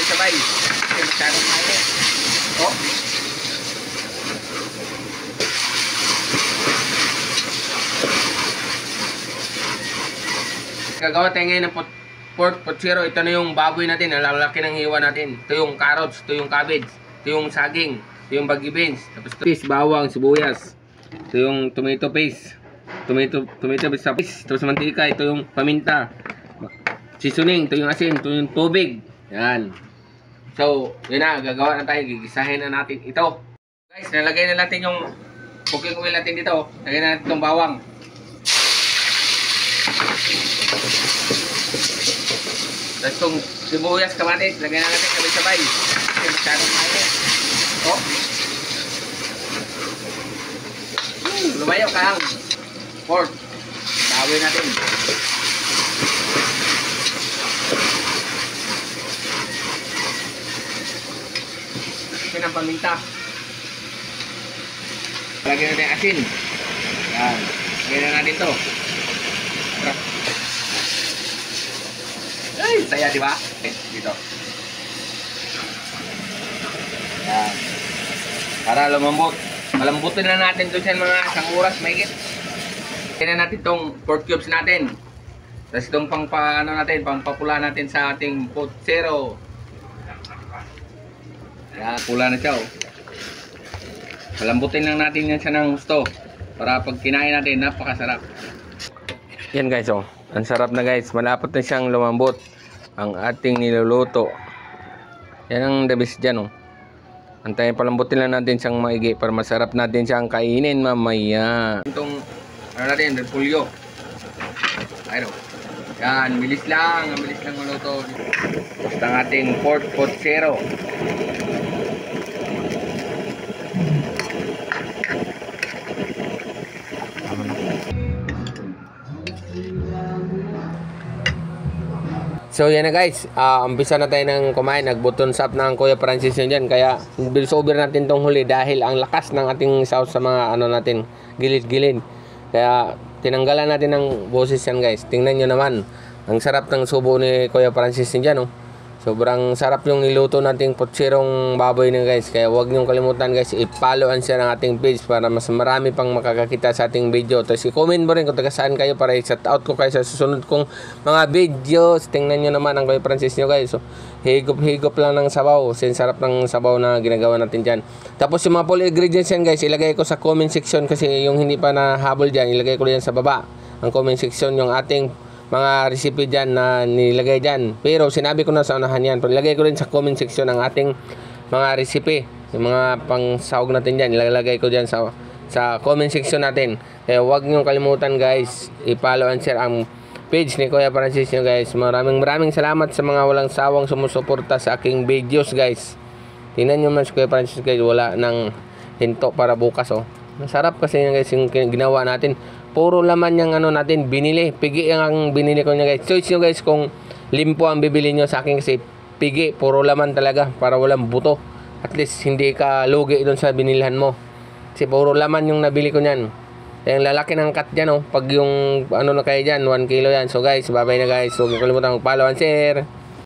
sabay-sabay. Kasi masyadong mainit. Oh. Gagawa tayo ngayon ng pork pochero. Ito na yung baboy natin. Ang lalaki ng hiwa natin. Ito yung carrots. Ito yung cabbage. Ito yung saging. Ito yung baggy beans. Tapos ito, bawang, sibuyas. Ito yung tomato paste. Tomato paste sa paste. Tapos mantika. Ito yung paminta. Seasoning. Ito yung asin. Ito yung tubig. Yan. So, yun na. Gagawa na tayo. Gigisahin na natin ito. Guys, nalagay na natin yung cooking oil natin dito. Lagay na natin itong bawang. Tapos itong sibuyas, kamatis. Lagay na natin sabay-sabay. Kasi masyadong mainit. Oh. Lumayo ka ang pork. Tawin natin. Ito ng paminta. Lagyan natin asin. Yan. Lagyan na natin ito. Ay, saya di ba? Dito. Yan. Para lumambot. Malambutin na natin doon sa mga isang oras mahigit. Lagyan na natin itong pork cubes natin. Tapos itong pangpapula natin sa ating pochero. Yan, pula na siya oh. Malambutin lang natin yan siya ng gusto. Para pag kinain natin, napakasarap. Yan guys oh. Ang sarap na guys. Malapot na siyang lumambot. Ang ating niluluto. Yan ang the best dyan oh. Antayin palambutin lang natin siyang maigi para masarap natin siyang kainin mamaya. Itong ano natin, repulyo. Ayun. Yan, bilis lang maluto. Basta ang ating pork pochero. So yan na guys, umpisa na tayo ng kumain. Nag-button up na ang Kuya Francis yun dyan. Kaya bilis-over natin tong huli dahil ang lakas ng ating sauce sa mga ano natin, gilid-gilid. Kaya tinanggalan natin ng boses yan guys. Tingnan nyo naman, ang sarap ng subo ni Kuya Francis yun dyan oh. Sobrang sarap yung niluto nating potserong baboy na guys. Kaya huwag niyong kalimutan guys, i-followan siya ng ating page para mas marami pang makakakita sa ating video. Tapos i-comment mo rin kung taga saan kayo para i-shout out ko kayo sa susunod kong mga videos. Tingnan nyo naman ang Kuya Francis nyo guys. So, higop-higop lang ng sabaw. Sarap ng sabaw na ginagawa natin dyan. Tapos yung mga full ingredients yan guys, ilagay ko sa comment section kasi yung hindi pa nahabol dyan, ilagay ko yan sa baba. Ang comment section yung ating mga recipe dyan na nilagay dyan. Pero sinabi ko na sa unahan yan. Ilagay ko rin sa comment section ang ating mga recipe. Yung mga pang sahog natin dyan. Ilalagay ko dyan sa comment section natin. Kaya huwag nyo kalimutan guys. I-follow and share ang page ni Kuya Francis nyo guys. Maraming salamat sa mga walang sawang sumusuporta sa aking videos guys. Tingnan nyo man si Kuya Francis guys. Wala ng hinto para bukas oh. Masarap kasi yan guys yung ginawa natin. Puro laman yung ano natin binili. Pigi ang binili ko niya guys. Choice nyo guys kung limpo ang bibili nyo sa akin kasi pigi. Puro laman talaga para walang buto. At least hindi ka lugi doon sa binilhan mo. Kasi puro laman yung nabili ko niyan. Yung lalaki ng cut dyan oh. Pag yung ano na kayo dyan 1 kilo yan. So guys, bye bye na guys. Huwag nyo kalimutan mag-follow and share.